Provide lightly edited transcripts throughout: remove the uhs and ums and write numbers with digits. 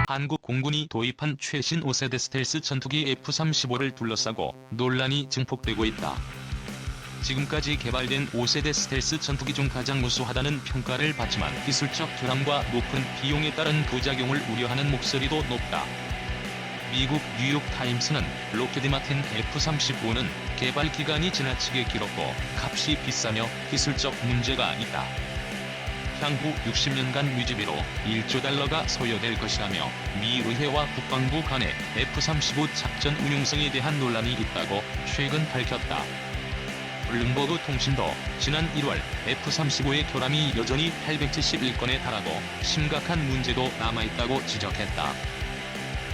한국 공군이 도입한 최신 5세대 스텔스 전투기 F-35를 둘러싸고 논란이 증폭되고 있다. 지금까지 개발된 5세대 스텔스 전투기 중 가장 우수하다는 평가를 받지만 기술적 결함과 높은 비용에 따른 부작용을 우려하는 목소리도 높다. 미국 뉴욕타임스는 로키드 마틴 F-35는 개발 기간이 지나치게 길었고 값이 비싸며 기술적 문제가 있다. 향후 60년간 유지비로 1조 달러가 소요될 것이라며 미 의회와 국방부 간의 F-35 작전 운용성에 대한 논란이 있다고 최근 밝혔다. 블룸버그 통신도 지난 1월 F-35의 결함이 여전히 871건에 달하고 심각한 문제도 남아있다고 지적했다.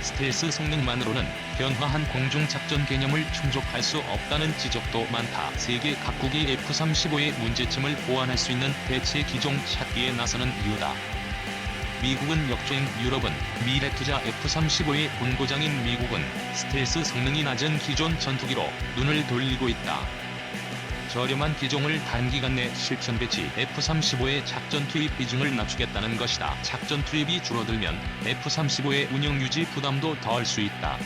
스텔스 성능만으로는 변화한 공중작전 개념을 충족할 수 없다는 지적도 많다. 세계 각국이 F-35의 문제점을 보완할 수 있는 대체 기종 찾기에 나서는 이유다. 미국은 역주행, 유럽은 미래 투자. F-35의 본고장인 미국은 스텔스 성능이 낮은 기존 전투기로 눈을 돌리고 있다. 저렴한 기종을 단기간 내 실전 배치, F-35의 작전 투입 비중을 낮추겠다는 것이다. 작전 투입이 줄어들면 F-35의 운영 유지 부담도 더할 수 있다.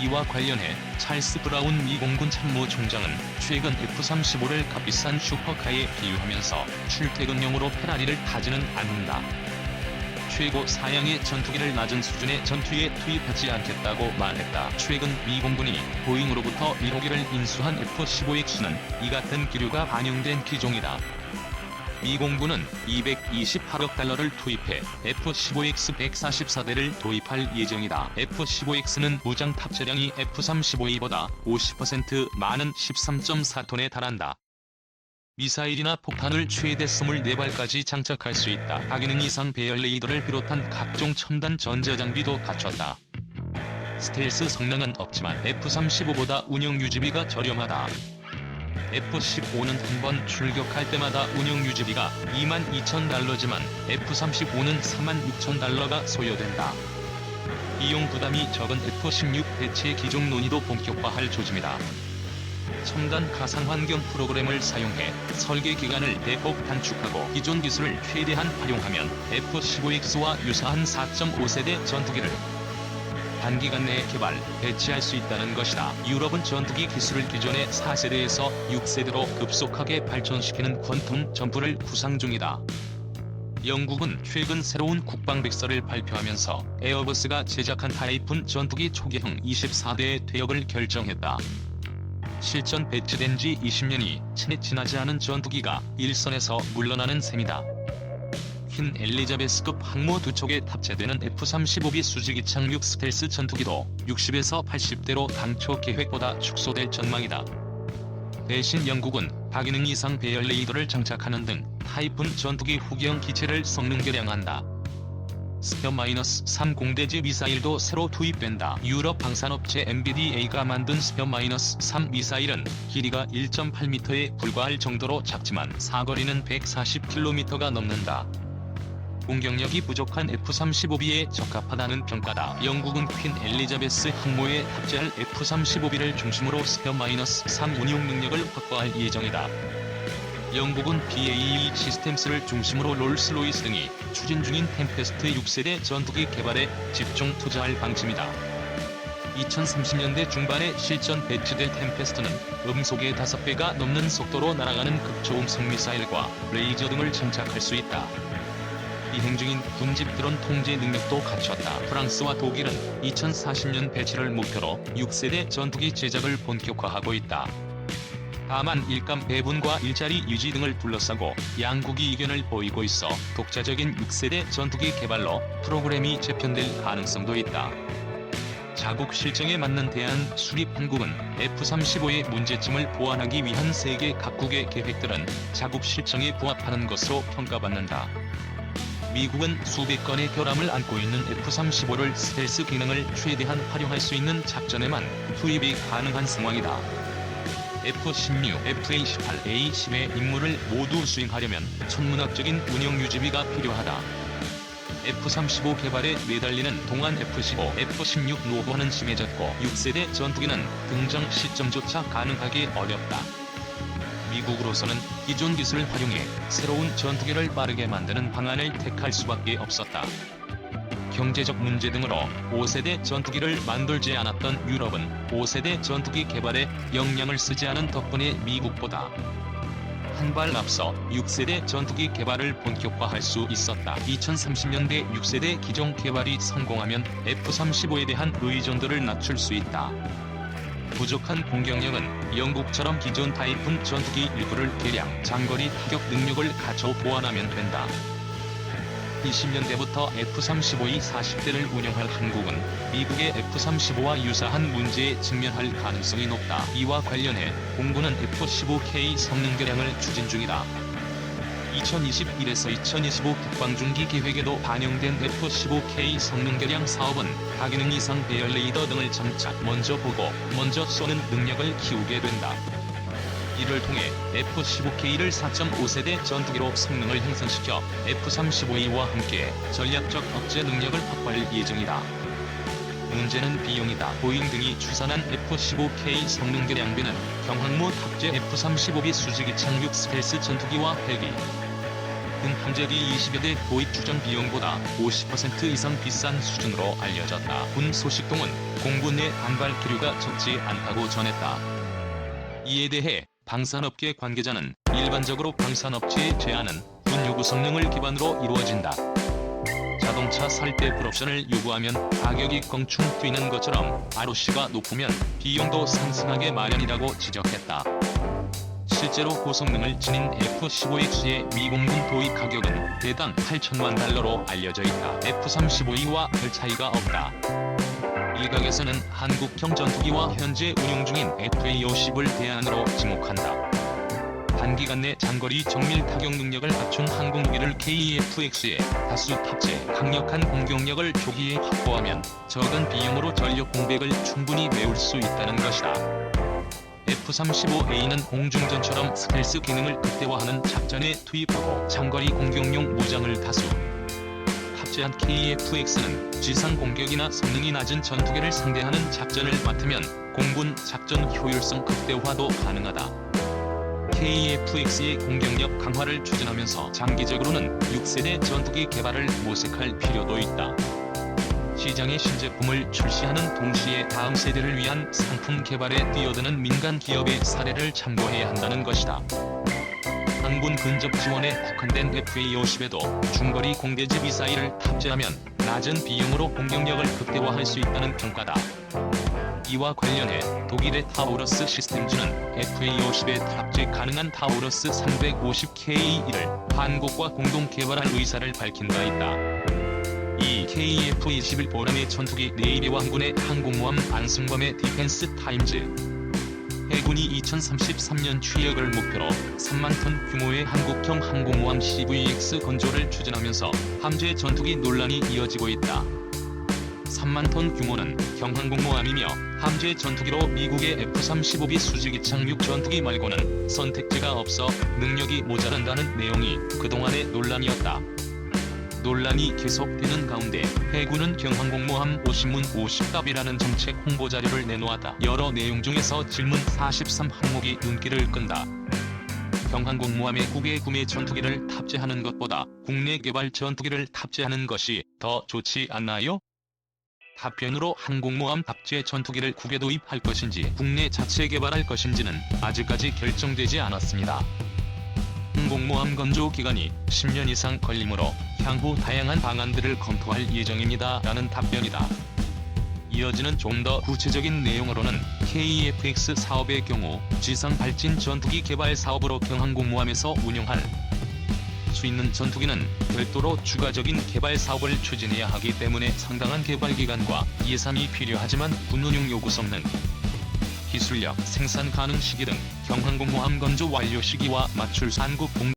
이와 관련해 찰스 브라운 미 공군 참모총장은 최근 F-35를 값비싼 슈퍼카에 비유하면서 출퇴근용으로 페라리를 타지는 않는다. 최고 사양의 전투기를 낮은 수준의 전투에 투입하지 않겠다고 말했다. 최근 미 공군이 보잉으로부터 1호기를 인수한 F-15X는 이 같은 기류가 반영된 기종이다. 미 공군은 228억 달러를 투입해 F-15X 144대를 도입할 예정이다. F-15X는 무장 탑재량이 F-35A보다 50% 많은 13.4톤에 달한다. 미사일이나 폭탄을 최대 24발까지 장착할 수 있다. 다기능 이상 배열 레이더를 비롯한 각종 첨단 전자장비도 갖췄다. 스텔스 성능은 없지만 F-35보다 운영 유지비가 저렴하다. F-15는 한 번 출격할 때마다 운영 유지비가 22,000달러지만 F-35는 46,000달러가 소요된다. 비용 부담이 적은 F-16 대체 기종 논의도 본격화할 조짐이다. 첨단 가상환경 프로그램을 사용해 설계 기간을 대폭 단축하고 기존 기술을 최대한 활용하면 F-15X와 유사한 4.5세대 전투기를 단기간 내에 개발, 배치할 수 있다는 것이다. 유럽은 전투기 기술을 기존의 4세대에서 6세대로 급속하게 발전시키는 퀀텀 점프를 구상 중이다. 영국은 최근 새로운 국방백서를 발표하면서 에어버스가 제작한 타이푼 전투기 초기형 24대의 퇴역을 결정했다. 실전 배치된 지 20년이 채 지나지 않은 전투기가 일선에서 물러나는 셈이다. 퀸 엘리자베스급 항모 두 척에 탑재되는 F-35B 수직이 착륙 스텔스 전투기도 60에서 80대로 당초 계획보다 축소될 전망이다. 대신 영국은 다기능 이상 배열 레이더를 장착하는 등 타이푼 전투기 후기형 기체를 성능 개량한다. 스페어-3 공대지 미사일도 새로 투입된다. 유럽 방산업체 MBDA가 만든 스페어-3 미사일은 길이가 1.8m에 불과할 정도로 작지만 사거리는 140km가 넘는다. 공격력이 부족한 F-35B에 적합하다는 평가다. 영국은 퀸 엘리자베스 항모에 탑재할 F-35B를 중심으로 스페어-3 운용 능력을 확보할 예정이다. 영국은 BAE 시스템스를 중심으로 롤스로이스 등이 추진 중인 템페스트 6세대 전투기 개발에 집중 투자할 방침이다. 2030년대 중반에 실전 배치될 템페스트는 음속의 5배가 넘는 속도로 날아가는 극초음속 미사일과 레이저 등을 장착할 수 있다. 비행 중인 군집 드론 통제 능력도 갖췄다. 프랑스와 독일은 2040년 배치를 목표로 6세대 전투기 제작을 본격화하고 있다. 다만 일감 배분과 일자리 유지 등을 둘러싸고 양국이 이견을 보이고 있어 독자적인 6세대 전투기 개발로 프로그램이 재편될 가능성도 있다. 자국 실정에 맞는 대안 수립. 한국은 F-35의 문제점을 보완하기 위한 세계 각국의 계획들은 자국 실정에 부합하는 것으로 평가받는다. 미국은 수백 건의 결함을 안고 있는 F-35를 스텔스 기능을 최대한 활용할 수 있는 작전에만 투입이 가능한 상황이다. F-16, F-18, A-10의 임무를 모두 수행하려면 천문학적인 운영 유지비가 필요하다. F-35 개발에 매달리는 동안 F-15, F-16 노후화는 심해졌고 6세대 전투기는 등장 시점조차 가능하기 어렵다. 미국으로서는 기존 기술을 활용해 새로운 전투기를 빠르게 만드는 방안을 택할 수밖에 없었다. 경제적 문제 등으로 5세대 전투기를 만들지 않았던 유럽은 5세대 전투기 개발에 역량을 쓰지 않은 덕분에 미국보다 한 발 앞서 6세대 전투기 개발을 본격화할 수 있었다. 2030년대 6세대 기종 개발이 성공하면 F-35에 대한 의존도를 낮출 수 있다. 부족한 공격력은 영국처럼 기존 타이푼 전투기 일부를 개량, 장거리 타격 능력을 갖춰 보완하면 된다. 20년대부터 F-35의 40대를 운영할 한국은 미국의 F-35와 유사한 문제에 직면할 가능성이 높다. 이와 관련해 공군은 F-15K 성능 개량을 추진 중이다. 2021에서 2025 국방중기 계획에도 반영된 F-15K 성능 개량 사업은 다기능 이상 배열 레이더 등을 장착, 먼저 보고, 먼저 쏘는 능력을 키우게 된다. 이를 통해 F-15K를 4.5세대 전투기로 성능을 향상시켜 F-35A와 함께 전략적 억제 능력을 확보할 예정이다. 문제는 비용이다. 보잉 등이 추산한 F-15K 성능 개량비는 경항모 탑재 F-35B 수직이 착륙 스텔스 전투기와 헬기 등 함재기 20여 대 도입 추정 비용보다 50% 이상 비싼 수준으로 알려졌다. 군 소식통은 공군 내 반발 기류가 적지 않다고 전했다. 이에 대해 방산업계 관계자는 일반적으로 방산업체의 제안은 군 요구 성능을 기반으로 이루어진다. 자동차 살 때 풀옵션을 요구하면 가격이 껑충 뛰는 것처럼 ROC가 높으면 비용도 상승하게 마련이라고 지적했다. 실제로 고성능을 지닌 F-15X의 미공군 도입 가격은 대당 8천만 달러로 알려져 있다. F-35E와 별 차이가 없다. 일각에서는 한국형 전투기와 현재 운용 중인 FA-50을 대안으로 지목한다. 단기간 내 장거리 정밀 타격 능력을 갖춘 항공기를 KF-X에 다수 탑재, 강력한 공격력을 조기에 확보하면 적은 비용으로 전력 공백을 충분히 메울 수 있다는 것이다. F-35A는 공중전처럼 스텔스 기능을 극대화하는 작전에 투입하고 장거리 공격용 무장을 다수 탑재한 KF-X는 지상 공격이나 성능이 낮은 전투기를 상대하는 작전을 맡으면 공군 작전 효율성 극대화도 가능하다. KF-X의 공격력 강화를 추진하면서 장기적으로는 6세대 전투기 개발을 모색할 필요도 있다. 시장에 신제품을 출시하는 동시에 다음 세대를 위한 상품 개발에 뛰어드는 민간 기업의 사례를 참고해야 한다는 것이다. 한군 근접 지원에 국한된 FA-50에도 중거리 공대지 미사일을 탑재하면 낮은 비용으로 공격력을 극대화할 수 있다는 평가다. 이와 관련해 독일의 타우러스 시스템즈는 FA-50에 탑재 가능한 타우러스 350K1을 한국과 공동 개발할 의사를 밝힌 바 있다. 이 KF-21 보람의 전투기 네이비와 한군의 항공모함 안승범의 디펜스 타임즈 해군이 2033년 취역을 목표로 3만 톤 규모의 한국형 항공모함 CVX 건조를 추진하면서 함재 전투기 논란이 이어지고 있다. 3만 톤 규모는 경항공모함이며 함재 전투기로 미국의 F-35B 수직이 착륙 전투기 말고는 선택지가 없어 능력이 모자란다는 내용이 그동안의 논란이었다. 논란이 계속되는 가운데 해군은 경항공모함 50문 50답이라는 정책 홍보자료를 내놓았다. 여러 내용 중에서 질문 43 항목이 눈길을 끈다. 경항공모함에 국외 구매 전투기를 탑재하는 것보다 국내 개발 전투기를 탑재하는 것이 더 좋지 않나요? 답변으로 항공모함 탑재 전투기를 국외 도입할 것인지 국내 자체 개발할 것인지는 아직까지 결정되지 않았습니다. 항공모함 건조 기간이 10년 이상 걸리므로 향후 다양한 방안들을 검토할 예정입니다. 라는 답변이다. 이어지는 좀 더 구체적인 내용으로는 KF-X 사업의 경우 지상 발진 전투기 개발 사업으로 경항공모함에서 운용할 수 있는 전투기는 별도로 추가적인 개발 사업을 추진해야 하기 때문에 상당한 개발 기간과 예산이 필요하지만 군운용 요구 성능, 기술력, 생산 가능 시기 등 경항공모함 건조 완료 시기와 맞출 한국 공